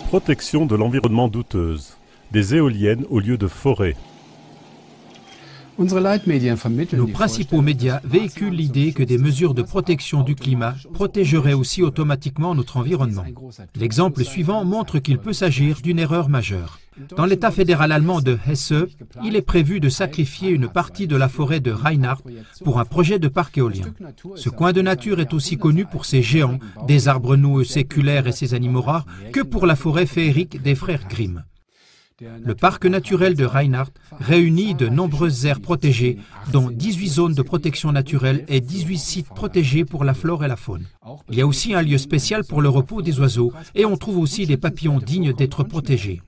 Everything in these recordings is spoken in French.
Protection de l'environnement douteuse. Des éoliennes au lieu de forêts. Nos principaux médias véhiculent l'idée que des mesures de protection du climat protégeraient aussi automatiquement notre environnement. L'exemple suivant montre qu'il peut s'agir d'une erreur majeure. Dans l'État fédéral allemand de Hesse, il est prévu de sacrifier une partie de la forêt de Reinhardt pour un projet de parc éolien. Ce coin de nature est aussi connu pour ses géants, des arbres noueux séculaires et ses animaux rares, que pour la forêt féerique des frères Grimm. Le parc naturel de Reinhardt réunit de nombreuses aires protégées, dont 18 zones de protection naturelle et 18 sites protégés pour la flore et la faune. Il y a aussi un lieu spécial pour le repos des oiseaux et on trouve aussi des papillons dignes d'être protégés.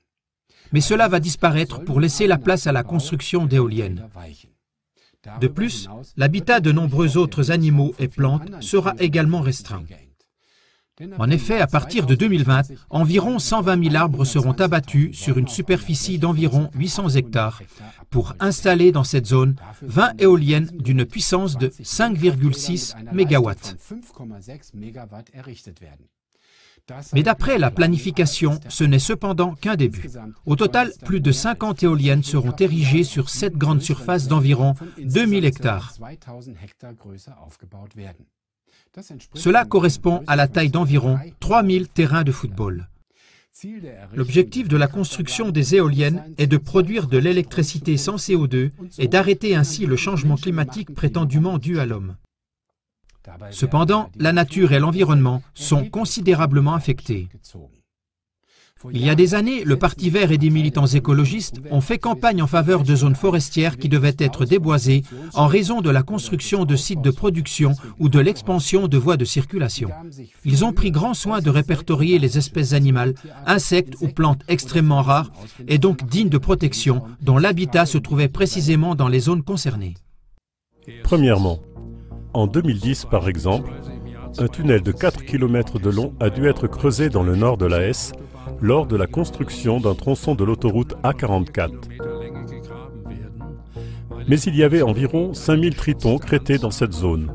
Mais cela va disparaître pour laisser la place à la construction d'éoliennes. De plus, l'habitat de nombreux autres animaux et plantes sera également restreint. En effet, à partir de 2020, environ 120 000 arbres seront abattus sur une superficie d'environ 800 hectares pour installer dans cette zone 20 éoliennes d'une puissance de 5,6 MW. Mais d'après la planification, ce n'est cependant qu'un début. Au total, plus de 50 éoliennes seront érigées sur cette grande surface d'environ 2000 hectares. Cela correspond à la taille d'environ 3000 terrains de football. L'objectif de la construction des éoliennes est de produire de l'électricité sans CO2 et d'arrêter ainsi le changement climatique prétendument dû à l'homme. Cependant, la nature et l'environnement sont considérablement affectés. Il y a des années, le Parti vert et des militants écologistes ont fait campagne en faveur de zones forestières qui devaient être déboisées en raison de la construction de sites de production ou de l'expansion de voies de circulation. Ils ont pris grand soin de répertorier les espèces animales, insectes ou plantes extrêmement rares et donc dignes de protection, dont l'habitat se trouvait précisément dans les zones concernées. Premièrement, en 2010 par exemple, un tunnel de 4 km de long a dû être creusé dans le nord de la Hesse lors de la construction d'un tronçon de l'autoroute A44. Mais il y avait environ 5000 tritons crétés dans cette zone.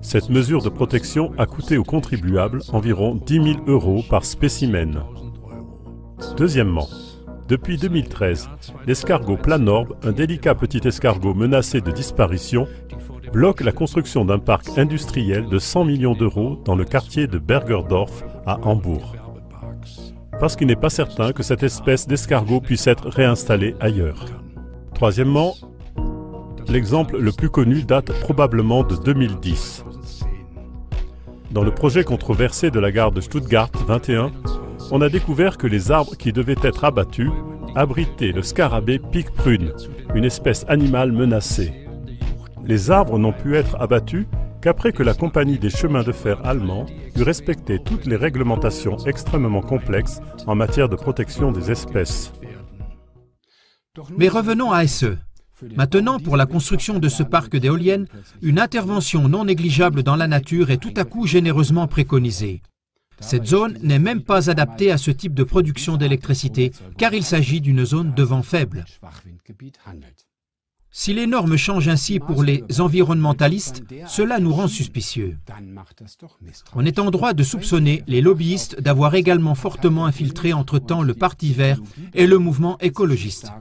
Cette mesure de protection a coûté aux contribuables environ 10 000 € par spécimen. Deuxièmement, depuis 2013, l'escargot planorbe, un délicat petit escargot menacé de disparition, bloque la construction d'un parc industriel de 100 millions d'euros dans le quartier de Bergerdorf à Hambourg. Parce qu'il n'est pas certain que cette espèce d'escargot puisse être réinstallée ailleurs. Troisièmement, l'exemple le plus connu date probablement de 2010. Dans le projet controversé de la gare de Stuttgart 21, on a découvert que les arbres qui devaient être abattus abritaient le scarabée pique-prune, une espèce animale menacée. Les arbres n'ont pu être abattus qu'après que la compagnie des chemins de fer allemands eut respecté toutes les réglementations extrêmement complexes en matière de protection des espèces. Mais revenons à Hesse. Maintenant, pour la construction de ce parc d'éoliennes, une intervention non négligeable dans la nature est tout à coup généreusement préconisée. Cette zone n'est même pas adaptée à ce type de production d'électricité, car il s'agit d'une zone de vent faible. Si les normes changent ainsi pour les environnementalistes, cela nous rend suspicieux. On est en droit de soupçonner les lobbyistes d'avoir également fortement infiltré entre-temps le Parti vert et le mouvement écologiste.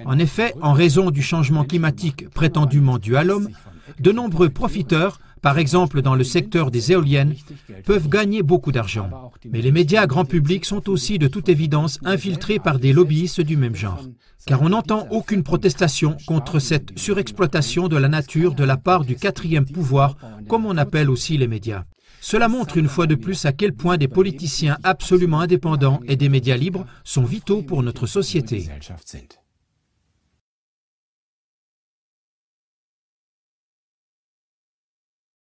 En effet, en raison du changement climatique prétendument dû à l'homme, de nombreux profiteurs, par exemple dans le secteur des éoliennes, peuvent gagner beaucoup d'argent. Mais les médias grand public sont aussi de toute évidence infiltrés par des lobbyistes du même genre. Car on n'entend aucune protestation contre cette surexploitation de la nature de la part du quatrième pouvoir, comme on appelle aussi les médias. Cela montre une fois de plus à quel point des politiciens absolument indépendants et des médias libres sont vitaux pour notre société.